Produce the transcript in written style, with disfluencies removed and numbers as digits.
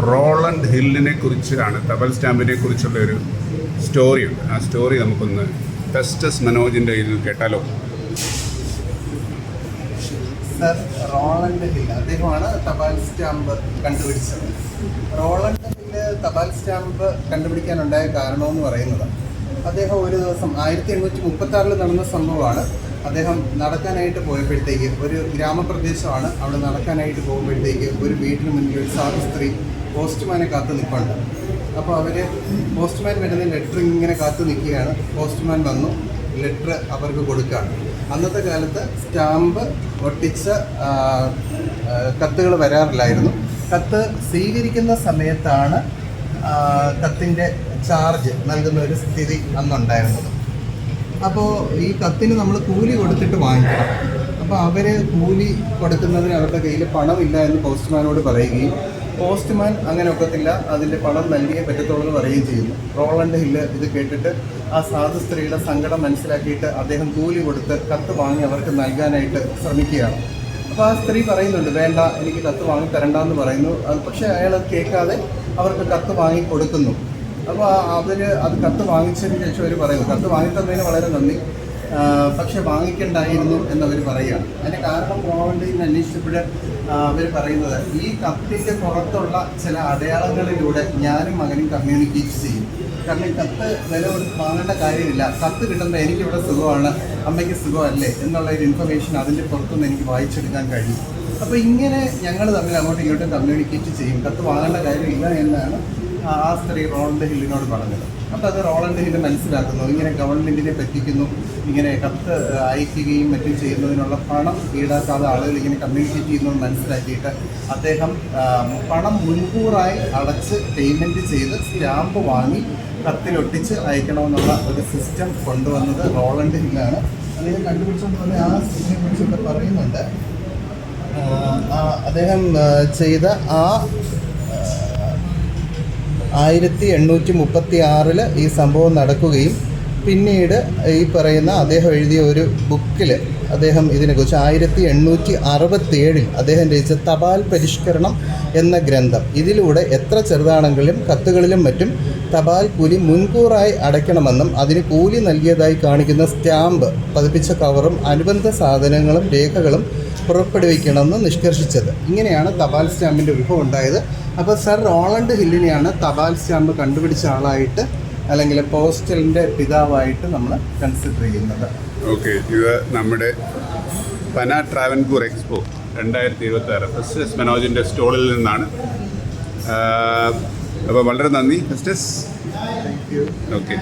Roland ഹില്ലിനെ കുറിച്ചാണ്, തപാൽ സ്റ്റാമ്പിനെ കുറിച്ചുള്ള ഒരു സ്റ്റോറിയുണ്ട്. ആ സ്റ്റോറി നമുക്കൊന്ന് ടെസ്റ്റസ് മനോജിൻ്റെ ഇതിൽ കേട്ടാലോ? സർ റോളണ്ട് ഹിൽ അദ്ദേഹമാണ് തപാൽ സ്റ്റാമ്പ് കണ്ടുപിടിച്ചത്. റോളണ്ട് ഹില്ല് തപാൽ സ്റ്റാമ്പ് കണ്ടുപിടിക്കാനുണ്ടായ കാരണമെന്ന് പറയുന്നത്, അദ്ദേഹം ഒരു ദിവസം 1836 നടന്ന സംഭവമാണ്. അദ്ദേഹം നടക്കാനായിട്ട് പോയപ്പോഴത്തേക്ക്, ഒരു ഗ്രാമപ്രദേശമാണ്, അവിടെ നടക്കാനായിട്ട് പോകുമ്പോഴത്തേക്ക് ഒരു വീട്ടിന് മുന്നിൽ ഒരു സാധു സ്ത്രീ പോസ്റ്റ്മാനെ കാത്തു നിൽപ്പുണ്ട്. അപ്പോൾ അവർ പോസ്റ്റ്മാൻ വരുന്ന ലെറ്റർ ഇങ്ങനെ കാത്തു നിൽക്കുകയാണ്. പോസ്റ്റ്മാൻ വന്നു, ലെറ്റർ അവർക്ക് കൊടുക്കുകയാണ്. അന്നത്തെ കാലത്ത് സ്റ്റാമ്പ് ഒട്ടിച്ച കത്തുകൾ വരാറില്ലായിരുന്നു. കത്ത് സ്വീകരിക്കുന്ന സമയത്താണ് കത്തിൻ്റെ ചാർജ് നൽകുന്ന ഒരു സ്ഥിതി അന്നുണ്ടായിരുന്നത്. അപ്പോൾ ഈ കത്തിന് നമ്മൾ കൂലി കൊടുത്തിട്ട് വാങ്ങിക്കണം. അപ്പോൾ അവർ കൂലി കൊടുക്കുന്നതിന് അവരുടെ കയ്യിൽ പണമില്ല എന്ന് പോസ്റ്റ്മാനോട് പറയുകയും, പോസ്റ്റ്മാൻ അങ്ങനെ ഒക്കത്തില്ല, അതിൻ്റെ പണം നൽകിയേ പറ്റത്തുള്ളൂ എന്ന് പറയുകയും ചെയ്യുന്നു. റോളണ്ട് ഹില്ല് ഇത് കേട്ടിട്ട് ആ സാധു സ്ത്രീയുടെ സങ്കടം മനസ്സിലാക്കിയിട്ട് അദ്ദേഹം കൂലി കൊടുത്ത് കത്ത് വാങ്ങി അവർക്ക് നൽകാനായിട്ട് ശ്രമിക്കുകയാണ്. അപ്പോൾ ആ സ്ത്രീ പറയുന്നുണ്ട്, വേണ്ട, എനിക്ക് കത്ത് വാങ്ങി തരണ്ടെന്ന് പറയുന്നു. പക്ഷേ അയാൾ അത് കേൾക്കാതെ അവർക്ക് കത്ത് വാങ്ങി കൊടുക്കുന്നു. അപ്പോൾ അവർ അത് കത്ത് വാങ്ങിച്ചതിന് ശേഷം അവർ പറയുന്നു, കത്ത് വാങ്ങിത്തന്നതിന് വളരെ നന്ദി, പക്ഷെ വാങ്ങിക്കണ്ടായിരുന്നു എന്നവർ പറയുകയാണ്. അതിൻ്റെ കാരണം റോളണ്ട് ഹില്ല് അന്വേഷിച്ചപ്പോൾ അവർ പറയുന്നത്, ഈ കത്തിൻ്റെ പുറത്തുള്ള ചില അടയാളങ്ങളിലൂടെ ഞാനും മകനും കമ്മ്യൂണിക്കേറ്റ് ചെയ്യും. കാരണം ഈ കത്ത് വില കൊടുത്ത് വാങ്ങേണ്ട കാര്യമില്ല, കത്ത് കിട്ടുമ്പോൾ എനിക്കിവിടെ സുഖമാണ്, അമ്മയ്ക്ക് സുഖമല്ലേ എന്നുള്ളൊരു ഇൻഫർമേഷൻ അതിൻ്റെ പുറത്തുനിന്ന് എനിക്ക് വായിച്ചെടുക്കാൻ കഴിയും. അപ്പോൾ ഇങ്ങനെ ഞങ്ങൾ തമ്മിൽ അങ്ങോട്ടും ഇങ്ങോട്ടും കമ്മ്യൂണിക്കേറ്റ് ചെയ്യും, കത്ത് വാങ്ങേണ്ട കാര്യമില്ല എന്നാണ് ആ സ്ത്രീ റോളണ്ട് ഹില്ലിനോട് പറഞ്ഞത്. അപ്പോൾ അത് റോളണ്ട് ഹില്ല് മനസ്സിലാക്കുന്നു, ഇങ്ങനെ ഗവൺമെൻറ്റിനെ പറ്റിക്കുന്നു, ഇങ്ങനെ കത്ത് അയക്കുകയും മറ്റും ചെയ്യുന്നതിനുള്ള പണം ഈടാക്കാതെ ആളുകൾ ഇങ്ങനെ കമ്മ്യൂണിക്കേറ്റ് ചെയ്യുന്നത് മനസ്സിലാക്കിയിട്ട് അദ്ദേഹം പണം മുൻകൂറായി അടച്ച് പേയ്മെൻറ്റ് ചെയ്ത് സ്റ്റാമ്പ് വാങ്ങി കത്തിലൊട്ടിച്ച് അയക്കണമെന്നുള്ള ഒരു സിസ്റ്റം കൊണ്ടുവന്നത് റോളണ്ട് ഹില്ലാണ്. അദ്ദേഹം കണ്ടുപിടിച്ചുകൊണ്ട് വന്ന ആ സിസ്റ്റത്തിനെ കുറിച്ചൊക്കെ പറയുന്നുണ്ട്. അദ്ദേഹം ചെയ്ത ആ 1836 ഈ സംഭവം നടക്കുകയും പിന്നീട് ഈ പറയുന്ന അദ്ദേഹം എഴുതിയ ഒരു ബുക്കിൽ അദ്ദേഹം ഇതിനെക്കുറിച്ച് 1867 അദ്ദേഹം രചിച്ച തപാൽ പരിഷ്കരണം എന്ന ഗ്രന്ഥം, ഇതിലൂടെ എത്ര ചെറുതാണെങ്കിലും കത്തുകളിലും മറ്റും തപാൽ കൂലി മുൻകൂറായി അടയ്ക്കണമെന്നും അതിന് കൂലി നൽകിയതായി കാണിക്കുന്ന സ്റ്റാമ്പ് പതിപ്പിച്ച കവറും അനുബന്ധ സാധനങ്ങളും രേഖകളും പുറപ്പെടുവിക്കണമെന്ന് നിഷ്കർഷിച്ചത്. ഇങ്ങനെയാണ് തപാൽ സ്റ്റാമ്പിൻ്റെ ഉത്ഭവം ഉണ്ടായത്. അപ്പോൾ സർ റോളണ്ട് ഹില്ലിനെയാണ് തപാൽ സ്റ്റാമ്പ് കണ്ടുപിടിച്ച ആളായിട്ട്, അല്ലെങ്കിൽ പോസ്റ്റലിൻ്റെ പിതാവായിട്ട് നമ്മൾ കൺസിഡർ ചെയ്യുന്നത്. ഓക്കെ, ഇത് നമ്മുടെ പന ട്രാവൻകൂർ എക്സ്പോ 2026 ഫെസ്റ്റസ് മനോജിൻ്റെ സ്റ്റോളിൽ നിന്നാണ്. അപ്പോൾ വളരെ നന്ദി ഫെസ്റ്റസ്. Thank you. ഓക്കെ.